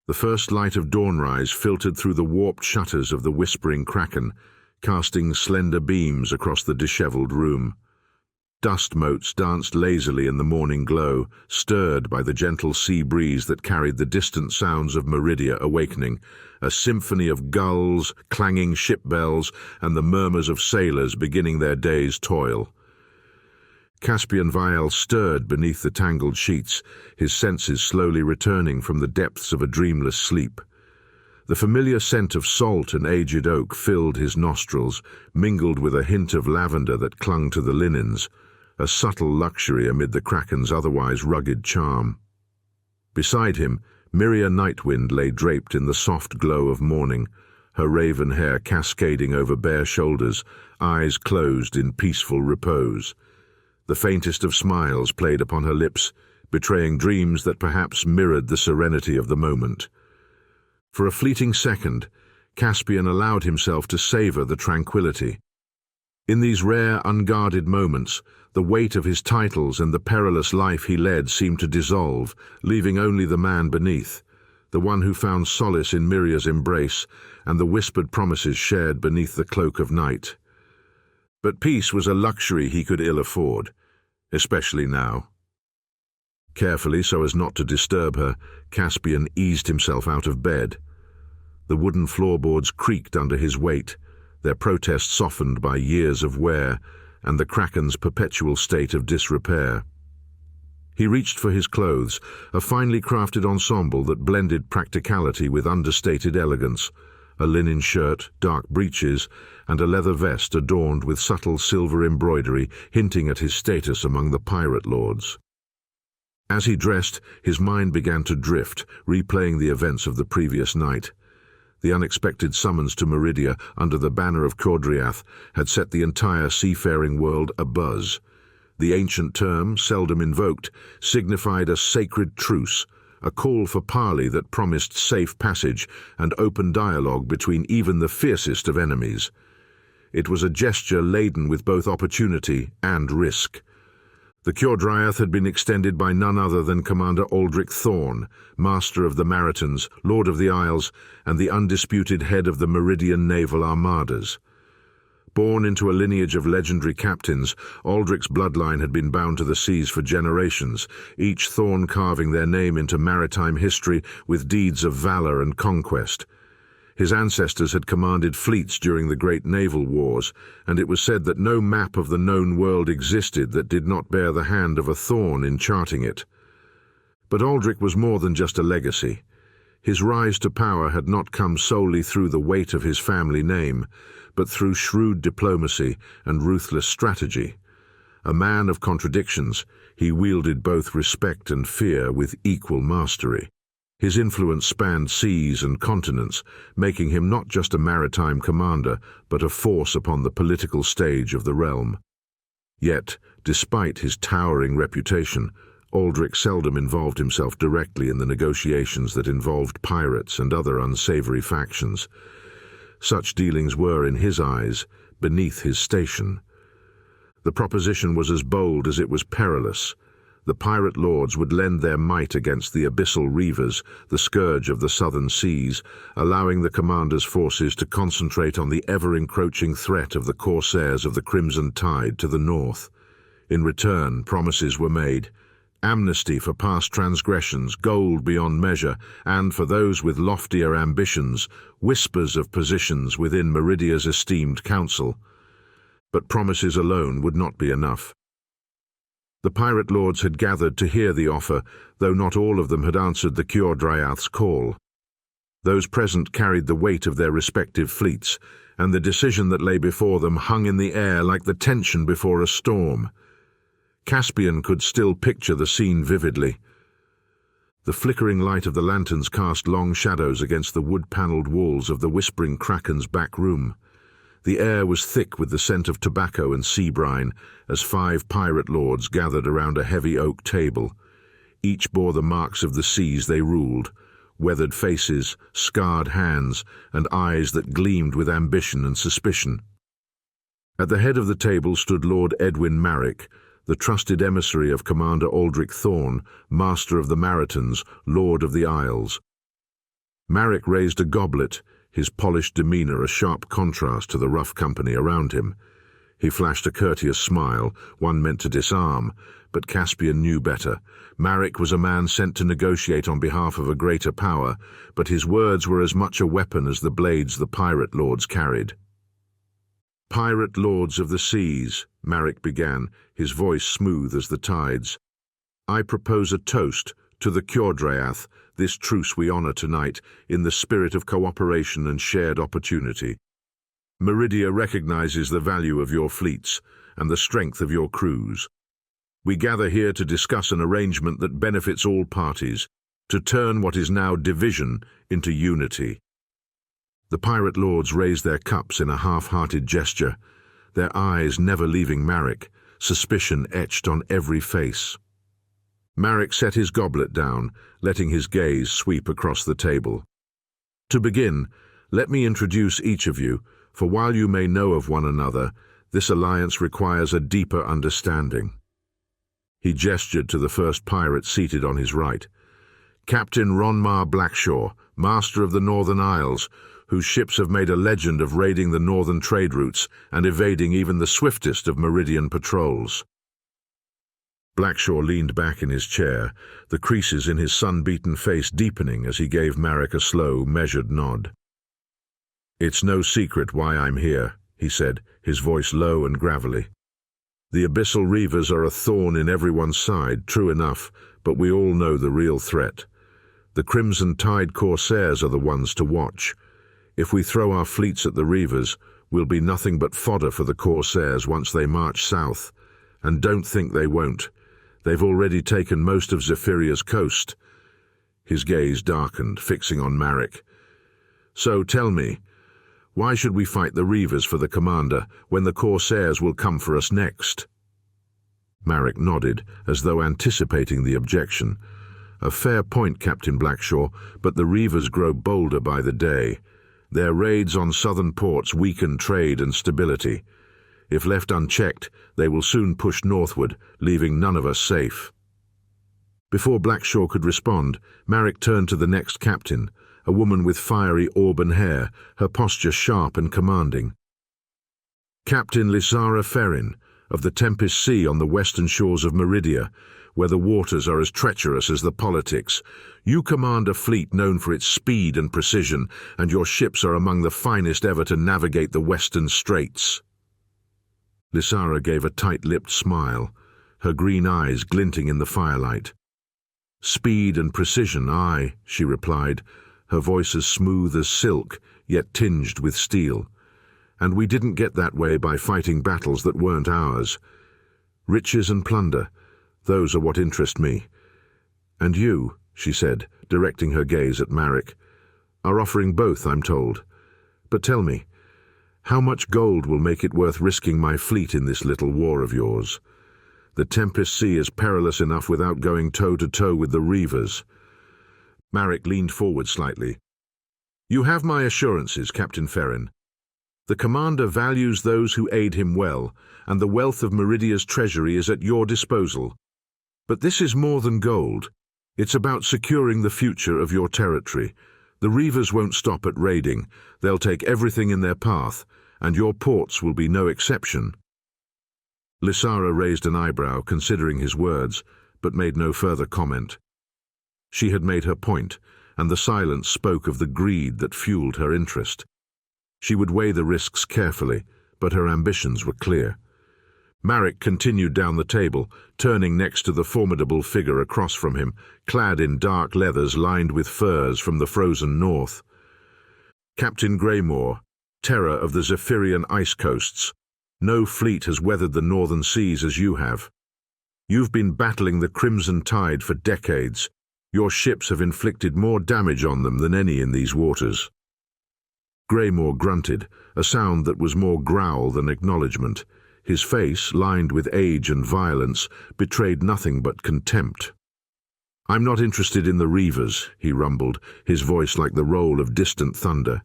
The first light of dawnrise filtered through the warped shutters of the Whispering Kraken, casting slender beams across the disheveled room. Dust motes danced lazily in the morning glow, stirred by the gentle sea breeze that carried the distant sounds of Meridia awakening, a symphony of gulls, clanging ship bells, and the murmurs of sailors beginning their day's toil. Caspian Vael stirred beneath the tangled sheets, his senses slowly returning from the depths of a dreamless sleep. The familiar scent of salt and aged oak filled his nostrils, mingled with a hint of lavender that clung to the linens, a subtle luxury amid the Kraken's otherwise rugged charm. Beside him, Meridia Nightwind lay draped in the soft glow of morning, her raven hair cascading over bare shoulders, eyes closed in peaceful repose. The faintest of smiles played upon her lips, betraying dreams that perhaps mirrored the serenity of the moment. For a fleeting second, Caspian allowed himself to savor the tranquility. In these rare, unguarded moments, the weight of his titles and the perilous life he led seemed to dissolve, leaving only the man beneath, the one who found solace in Meridia's embrace and the whispered promises shared beneath the cloak of night. But peace was a luxury he could ill afford, especially now. Carefully, so as not to disturb her, Caspian eased himself out of bed. The wooden floorboards creaked under his weight, their protest softened by years of wear and the Kraken's perpetual state of disrepair. He reached for his clothes, a finely crafted ensemble that blended practicality with understated elegance, a linen shirt, dark breeches, and a leather vest adorned with subtle silver embroidery hinting at his status among the pirate lords. As he dressed, his mind began to drift, replaying the events of the previous night. The unexpected summons to Meridia under the banner of Kjordriath had set the entire seafaring world abuzz. The ancient term, seldom invoked, signified a sacred truce, a call for parley that promised safe passage and open dialogue between even the fiercest of enemies. It was a gesture laden with both opportunity and risk. The Kjordriath had been extended by none other than Commander Aldrich Thorn, Master of the Maritans, Lord of the Isles, and the undisputed head of the Meridian naval armadas. Born into a lineage of legendary captains, Aldrich's bloodline had been bound to the seas for generations, each Thorn carving their name into maritime history with deeds of valor and conquest. His ancestors had commanded fleets during the great naval wars, and it was said that no map of the known world existed that did not bear the hand of a Thorn in charting it. But Aldrich was more than just a legacy. His rise to power had not come solely through the weight of his family name, but through shrewd diplomacy and ruthless strategy. A man of contradictions, he wielded both respect and fear with equal mastery. His influence spanned seas and continents, making him not just a maritime commander, but a force upon the political stage of the realm. Yet, despite his towering reputation, Aldrich seldom involved himself directly in the negotiations that involved pirates and other unsavory factions. Such dealings were, in his eyes, beneath his station. The proposition was as bold as it was perilous. The pirate lords would lend their might against the abyssal reavers, the scourge of the southern seas, allowing the commander's forces to concentrate on the ever-encroaching threat of the corsairs of the Crimson Tide to the north. In return, promises were made. Amnesty for past transgressions, gold beyond measure, and for those with loftier ambitions, whispers of positions within Meridia's esteemed council. But promises alone would not be enough. The pirate lords had gathered to hear the offer, though not all of them had answered the Kjordriath's call. Those present carried the weight of their respective fleets, and the decision that lay before them hung in the air like the tension before a storm. Caspian could still picture the scene vividly. The flickering light of the lanterns cast long shadows against the wood-panelled walls of the Whispering Kraken's back room. The air was thick with the scent of tobacco and sea brine as 5 pirate lords gathered around a heavy oak table. Each bore the marks of the seas they ruled, weathered faces, scarred hands, and eyes that gleamed with ambition and suspicion. At the head of the table stood Lord Edwin Marrick, the trusted emissary of Commander Aldrich Thorn, Master of the Maritans, Lord of the Isles. Marek raised a goblet, his polished demeanor a sharp contrast to the rough company around him. He flashed a courteous smile, one meant to disarm, but Caspian knew better. Marek was a man sent to negotiate on behalf of a greater power, but his words were as much a weapon as the blades the pirate lords carried. "Pirate lords of the seas," Marek began, his voice smooth as the tides. "I propose a toast to the Kjordriath, this truce we honor tonight, in the spirit of cooperation and shared opportunity. Meridia recognizes the value of your fleets and the strength of your crews. We gather here to discuss an arrangement that benefits all parties, to turn what is now division into unity." The pirate lords raised their cups in a half-hearted gesture, their eyes never leaving Marek, suspicion etched on every face. Marek set his goblet down, letting his gaze sweep across the table. "To begin, let me introduce each of you, for while you may know of one another, this alliance requires a deeper understanding." He gestured to the first pirate seated on his right. "Captain Ronmar Blackshaw, master of the Northern Isles, whose ships have made a legend of raiding the northern trade routes and evading even the swiftest of Meridian patrols." Blackshaw leaned back in his chair, the creases in his sun-beaten face deepening as he gave Marek a slow, measured nod. "It's no secret why I'm here," he said, his voice low and gravelly. "The Abyssal Reavers are a thorn in everyone's side, true enough, but we all know the real threat. The Crimson Tide Corsairs are the ones to watch. If we throw our fleets at the Reavers, we'll be nothing but fodder for the Corsairs once they march south. And don't think they won't. They've already taken most of Zephiria's coast." His gaze darkened, fixing on Marek. "So tell me, why should we fight the Reavers for the commander when the Corsairs will come for us next?" Marek nodded, as though anticipating the objection. "A fair point, Captain Blackshaw, but the Reavers grow bolder by the day. Their raids on southern ports weaken trade and stability. If left unchecked, they will soon push northward, leaving none of us safe." Before Blackshaw could respond, Marek turned to the next captain, a woman with fiery auburn hair, her posture sharp and commanding. "Captain Lysara Ferrin, of the Tempest Sea on the western shores of Meridia, where the waters are as treacherous as the politics. You command a fleet known for its speed and precision, and your ships are among the finest ever to navigate the western straits." Lysara gave a tight-lipped smile, her green eyes glinting in the firelight. "Speed and precision, aye," she replied, her voice as smooth as silk, yet tinged with steel. "And we didn't get that way by fighting battles that weren't ours. Riches and plunder, those are what interest me. And you," she said, directing her gaze at Marek, "are offering both, I'm told. But tell me, how much gold will make it worth risking my fleet in this little war of yours? The Tempest Sea is perilous enough without going toe-to-toe with the Reavers." Marek leaned forward slightly. "You have my assurances, Captain Ferrin. The commander values those who aid him well, and the wealth of Meridia's treasury is at your disposal. But this is more than gold. It's about securing the future of your territory. The Reavers won't stop at raiding. They'll take everything in their path, and your ports will be no exception." Lysara raised an eyebrow, considering his words, but made no further comment. She had made her point, and the silence spoke of the greed that fueled her interest. She would weigh the risks carefully, but her ambitions were clear. Marek continued down the table, turning next to the formidable figure across from him, clad in dark leathers lined with furs from the frozen north. "Captain Greymore, terror of the Zephirian ice coasts. No fleet has weathered the northern seas as you have. You've been battling the Crimson Tide for decades. Your ships have inflicted more damage on them than any in these waters." Greymore grunted, a sound that was more growl than acknowledgement. His face, lined with age and violence, betrayed nothing but contempt. "I'm not interested in the Reavers," he rumbled, his voice like the roll of distant thunder.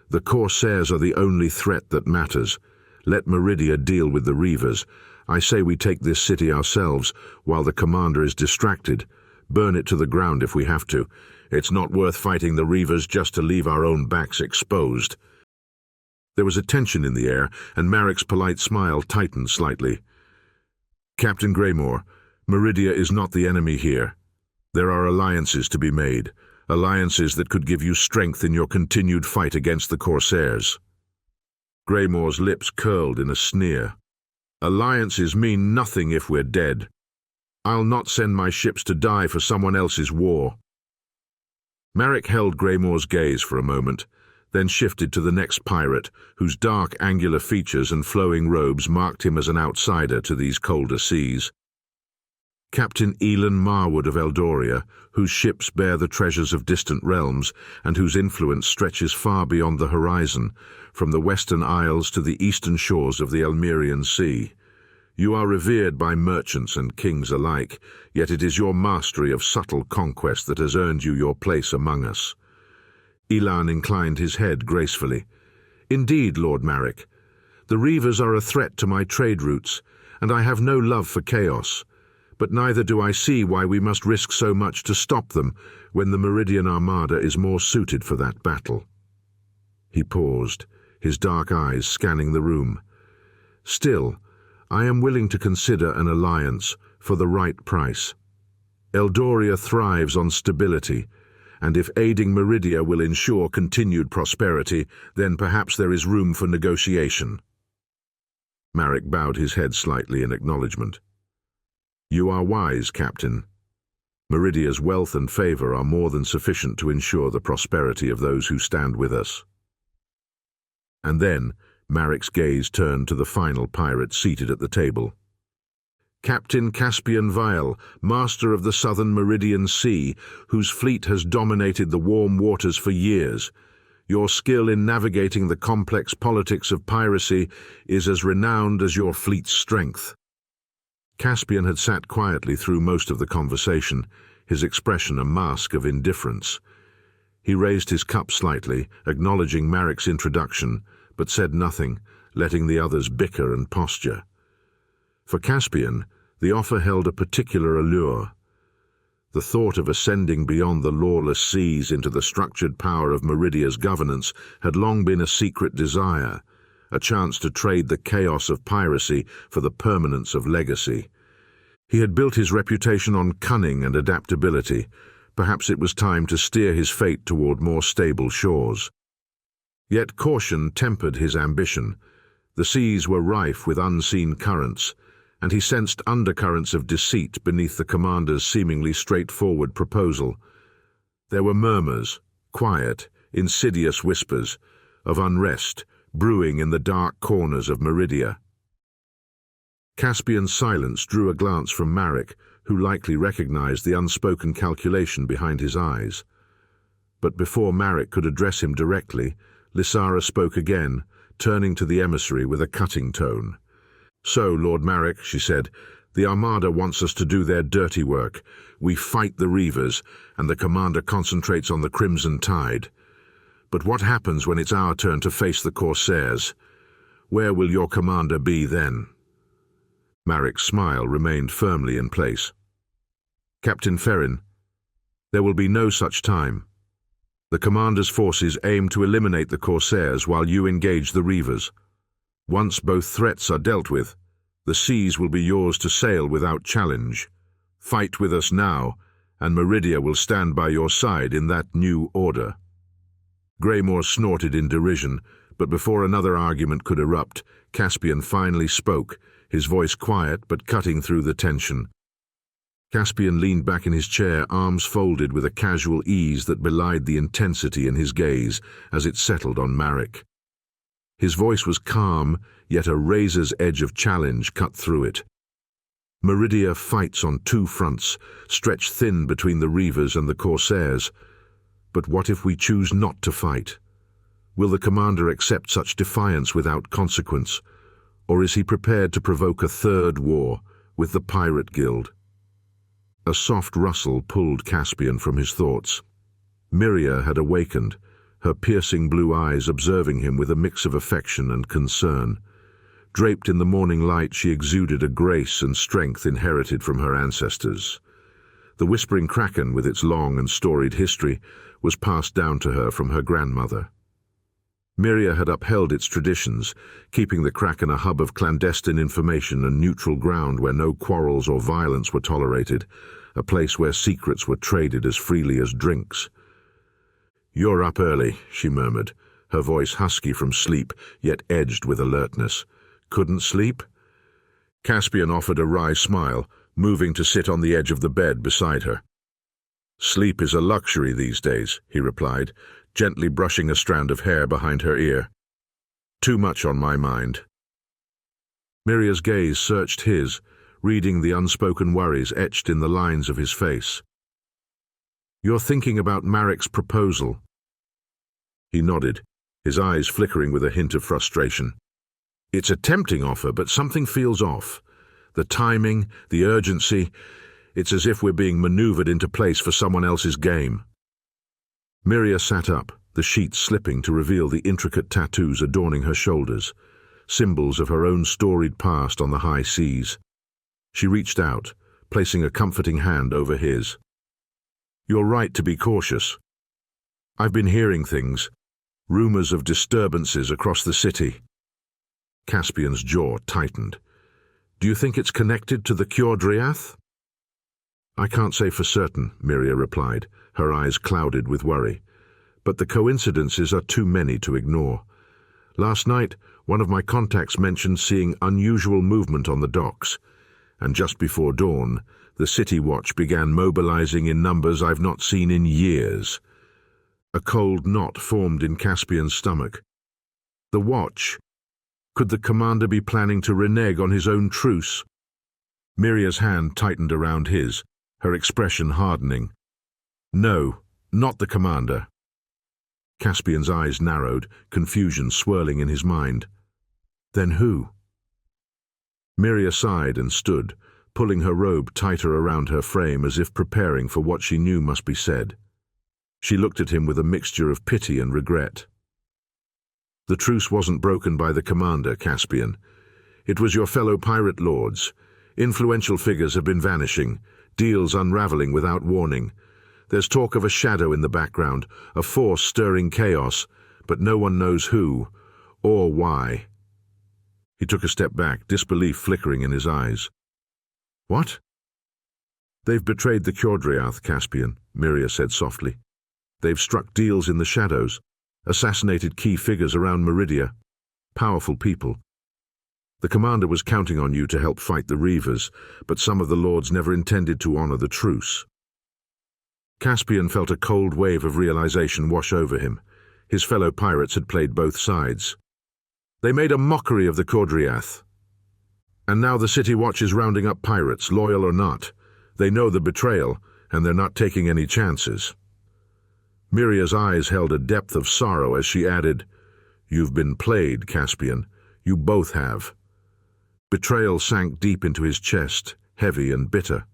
"The Corsairs are the only threat that matters. Let Meridia deal with the Reavers. I say we take this city ourselves, while the commander is distracted. Burn it to the ground if we have to. It's not worth fighting the reavers just to leave our own backs exposed." There was a tension in the air, and Marik's polite smile tightened slightly. "Captain Greymore, Meridia is not the enemy here. There are alliances to be made, alliances that could give you strength in your continued fight against the Corsairs." Greymore's lips curled in a sneer. "Alliances mean nothing if we're dead. I'll not send my ships to die for someone else's war." Marik held Greymore's gaze for a moment, then shifted to the next pirate, whose dark, angular features and flowing robes marked him as an outsider to these colder seas. Captain Elan Marwood of Eldoria, whose ships bear the treasures of distant realms, and whose influence stretches far beyond the horizon, from the western isles to the eastern shores of the Elmerian Sea. You are revered by merchants and kings alike, yet it is your mastery of subtle conquest that has earned you your place among us. Elan inclined his head gracefully. "Indeed, Lord Marik. The reavers are a threat to my trade routes, and I have no love for chaos. But neither do I see why we must risk so much to stop them when the Meridian Armada is more suited for that battle." He paused, his dark eyes scanning the room. "Still, I am willing to consider an alliance for the right price. Eldoria thrives on stability, and if aiding Meridia will ensure continued prosperity, then perhaps there is room for negotiation." Marik bowed his head slightly in acknowledgement. "You are wise, Captain. Meridia's wealth and favor are more than sufficient to ensure the prosperity of those who stand with us." And then Marik's gaze turned to the final pirate seated at the table. "Captain Caspian Vael, master of the southern Meridian Sea, whose fleet has dominated the warm waters for years. Your skill in navigating the complex politics of piracy is as renowned as your fleet's strength." Caspian had sat quietly through most of the conversation, his expression a mask of indifference. He raised his cup slightly, acknowledging Marik's introduction, but said nothing, letting the others bicker and posture. For Caspian, the offer held a particular allure. The thought of ascending beyond the lawless seas into the structured power of Meridia's governance had long been a secret desire, a chance to trade the chaos of piracy for the permanence of legacy. He had built his reputation on cunning and adaptability. Perhaps it was time to steer his fate toward more stable shores. Yet caution tempered his ambition. The seas were rife with unseen currents, and he sensed undercurrents of deceit beneath the commander's seemingly straightforward proposal. There were murmurs, quiet, insidious whispers, of unrest brewing in the dark corners of Meridia. Caspian's silence drew a glance from Marik, who likely recognized the unspoken calculation behind his eyes. But before Marik could address him directly, Lysara spoke again, turning to the emissary with a cutting tone. "So, Lord Marik," she said, "the Armada wants us to do their dirty work. We fight the reavers, and the commander concentrates on the Crimson Tide. But what happens when it's our turn to face the Corsairs? Where will your commander be then?" Marik's smile remained firmly in place. "Captain Ferrin, there will be no such time. The commander's forces aim to eliminate the Corsairs while you engage the reavers. Once both threats are dealt with, the seas will be yours to sail without challenge. Fight with us now, and Meridia will stand by your side in that new order." Greymore snorted in derision, but before another argument could erupt, Caspian finally spoke, his voice quiet but cutting through the tension. Caspian leaned back in his chair, arms folded with a casual ease that belied the intensity in his gaze as it settled on Marik. His voice was calm, yet a razor's edge of challenge cut through it. Meridia fights on two fronts, stretched thin between the reavers and the Corsairs. But what if we choose not to fight? Will the commander accept such defiance without consequence? Or is he prepared to provoke a third war with the Pirate Guild? A soft rustle pulled Caspian from his thoughts. Meridia had awakened, her piercing blue eyes observing him with a mix of affection and concern. Draped in the morning light, she exuded a grace and strength inherited from her ancestors. The Whispering Kraken, with its long and storied history, was passed down to her from her grandmother. Meridia had upheld its traditions, keeping the Kraken a hub of clandestine information and neutral ground where no quarrels or violence were tolerated, a place where secrets were traded as freely as drinks. "You're up early," she murmured, her voice husky from sleep, yet edged with alertness. "Couldn't sleep?" Caspian offered a wry smile, moving to sit on the edge of the bed beside her. "Sleep is a luxury these days," he replied, gently brushing a strand of hair behind her ear. "Too much on my mind." Meridia's gaze searched his, reading the unspoken worries etched in the lines of his face. "You're thinking about Marek's proposal?" He nodded, his eyes flickering with a hint of frustration. "It's a tempting offer, but something feels off. The timing, the urgency, it's as if we're being maneuvered into place for someone else's game." Meridia sat up, the sheets slipping to reveal the intricate tattoos adorning her shoulders, symbols of her own storied past on the high seas. She reached out, placing a comforting hand over his. "You're right to be cautious. I've been hearing things, rumors of disturbances across the city." Caspian's jaw tightened. "Do you think it's connected to the Kjordriath?" "I can't say for certain," Meridia replied, her eyes clouded with worry. "But the coincidences are too many to ignore. Last night, one of my contacts mentioned seeing unusual movement on the docks, and just before dawn, the City Watch began mobilizing in numbers I've not seen in years." A cold knot formed in Caspian's stomach. The Watch? Could the commander be planning to renege on his own truce? Meridia's hand tightened around his, her expression hardening. "No, not the commander." Caspian's eyes narrowed, confusion swirling in his mind. "Then who?" Meridia sighed and stood, pulling her robe tighter around her frame as if preparing for what she knew must be said. She looked at him with a mixture of pity and regret. "The truce wasn't broken by the commander, Caspian. It was your fellow pirate lords. Influential figures have been vanishing, deals unraveling without warning. There's talk of a shadow in the background, a force stirring chaos, but no one knows who or why." He took a step back, disbelief flickering in his eyes. "What?" "They've betrayed the Kjordriath, Caspian," Meridia said softly. "They've struck deals in the shadows, assassinated key figures around Meridia. Powerful people. The commander was counting on you to help fight the Reavers, but some of the lords never intended to honor the truce." Caspian felt a cold wave of realization wash over him. His fellow pirates had played both sides. They made a mockery of the Kjordriath. And now the City Watch is rounding up pirates, loyal or not. They know the betrayal, and they're not taking any chances. Meridia's eyes held a depth of sorrow as she added, "You've been played, Caspian. You both have." Betrayal sank deep into his chest, heavy and bitter.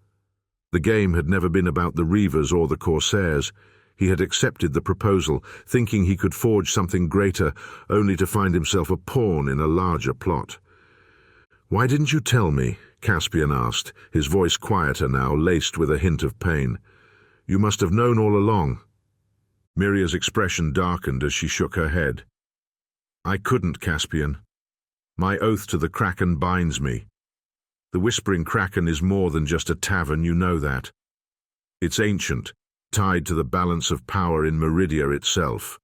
The game had never been about the Reavers or the Corsairs. He had accepted the proposal, thinking he could forge something greater, only to find himself a pawn in a larger plot. "Why didn't you tell me?" Caspian asked, his voice quieter now, laced with a hint of pain. "You must have known all along." Meridia's expression darkened as she shook her head. "I couldn't, Caspian. My oath to the Kraken binds me. The Whispering Kraken is more than just a tavern, you know that. It's ancient, tied to the balance of power in Meridia itself.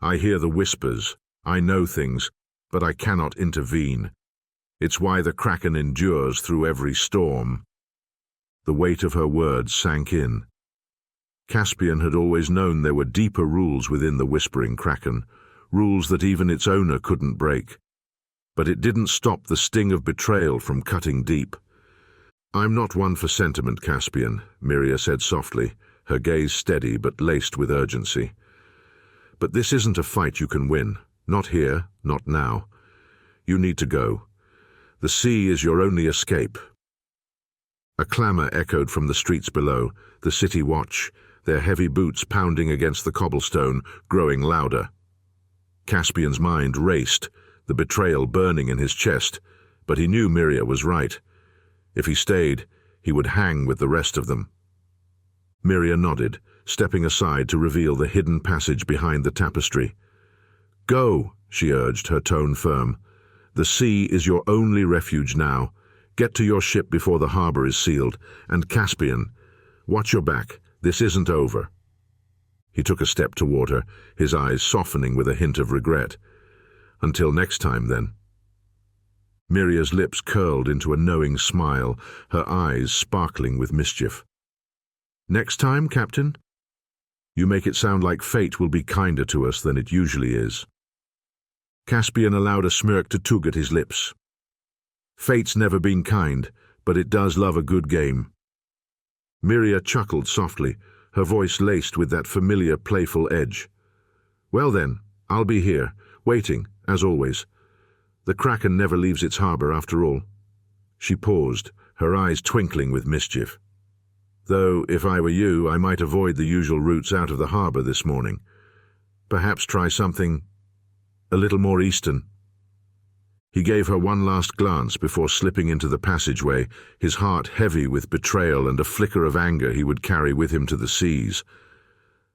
I hear the whispers, I know things, but I cannot intervene. It's why the Kraken endures through every storm." The weight of her words sank in. Caspian had always known there were deeper rules within the Whispering Kraken, rules that even its owner couldn't break. But it didn't stop the sting of betrayal from cutting deep. "I'm not one for sentiment, Caspian," Meridia said softly, her gaze steady but laced with urgency. "But this isn't a fight you can win. Not here, not now. You need to go. The sea is your only escape." A clamor echoed from the streets below, the City Watch, their heavy boots pounding against the cobblestone, growing louder. Caspian's mind raced, the betrayal burning in his chest, but he knew Meridia was right. If he stayed, he would hang with the rest of them. Meridia nodded, stepping aside to reveal the hidden passage behind the tapestry. "Go," she urged, her tone firm. "The sea is your only refuge now. Get to your ship before the harbor is sealed. And Caspian, watch your back. This isn't over." He took a step toward her, his eyes softening with a hint of regret. "Until next time, then." Meridia's lips curled into a knowing smile, her eyes sparkling with mischief. "Next time, Captain? You make it sound like fate will be kinder to us than it usually is." Caspian allowed a smirk to tug at his lips. "Fate's never been kind, but it does love a good game." Meridia chuckled softly, her voice laced with that familiar playful edge. "Well then, I'll be here, waiting, as always. The Kraken never leaves its harbor after all." She paused, her eyes twinkling with mischief. "Though, if I were you, I might avoid the usual routes out of the harbor this morning. Perhaps try something a little more eastern." He gave her one last glance before slipping into the passageway, his heart heavy with betrayal and a flicker of anger he would carry with him to the seas.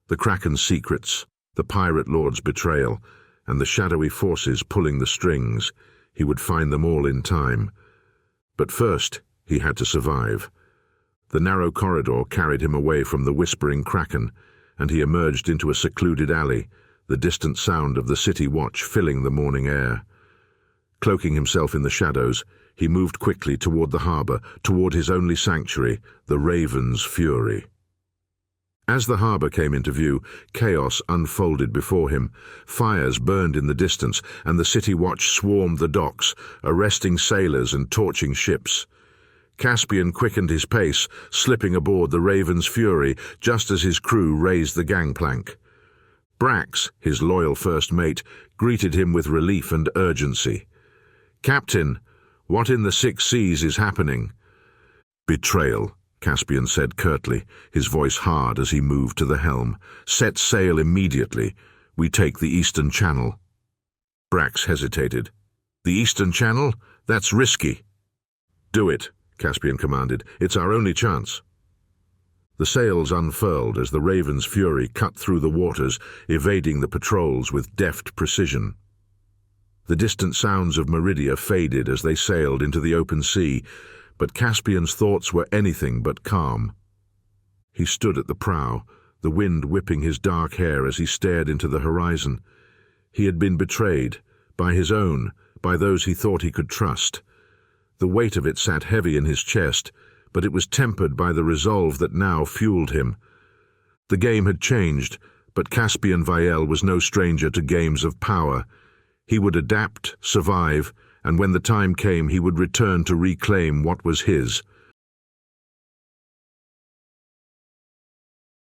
The Kraken's secrets, the pirate lord's betrayal, and the shadowy forces pulling the strings, he would find them all in time. But first, he had to survive. The narrow corridor carried him away from the Whispering Kraken, and he emerged into a secluded alley, the distant sound of the city watch filling the morning air. Cloaking himself in the shadows, he moved quickly toward the harbor, toward his only sanctuary, the Raven's Fury. As the harbor came into view, chaos unfolded before him. Fires burned in the distance, and the city watch swarmed the docks, arresting sailors and torching ships. Caspian quickened his pace, slipping aboard the Raven's Fury just as his crew raised the gangplank. Brax, his loyal first mate, greeted him with relief and urgency. "Captain, what in the six seas is happening?" "Betrayal," Caspian said curtly, his voice hard as he moved to the helm. "Set sail immediately. We take the Eastern Channel." Brax hesitated. "The Eastern Channel? That's risky." "Do it," Caspian commanded. "It's our only chance." The sails unfurled as the Raven's Fury cut through the waters, evading the patrols with deft precision. The distant sounds of Meridia faded as they sailed into the open sea, but Caspian's thoughts were anything but calm. He stood at the prow, the wind whipping his dark hair as he stared into the horizon. He had been betrayed, by his own, by those he thought he could trust. The weight of it sat heavy in his chest, but it was tempered by the resolve that now fueled him. The game had changed, but Caspian Vael was no stranger to games of power. He would adapt, survive, and when the time came he would return to reclaim what was his.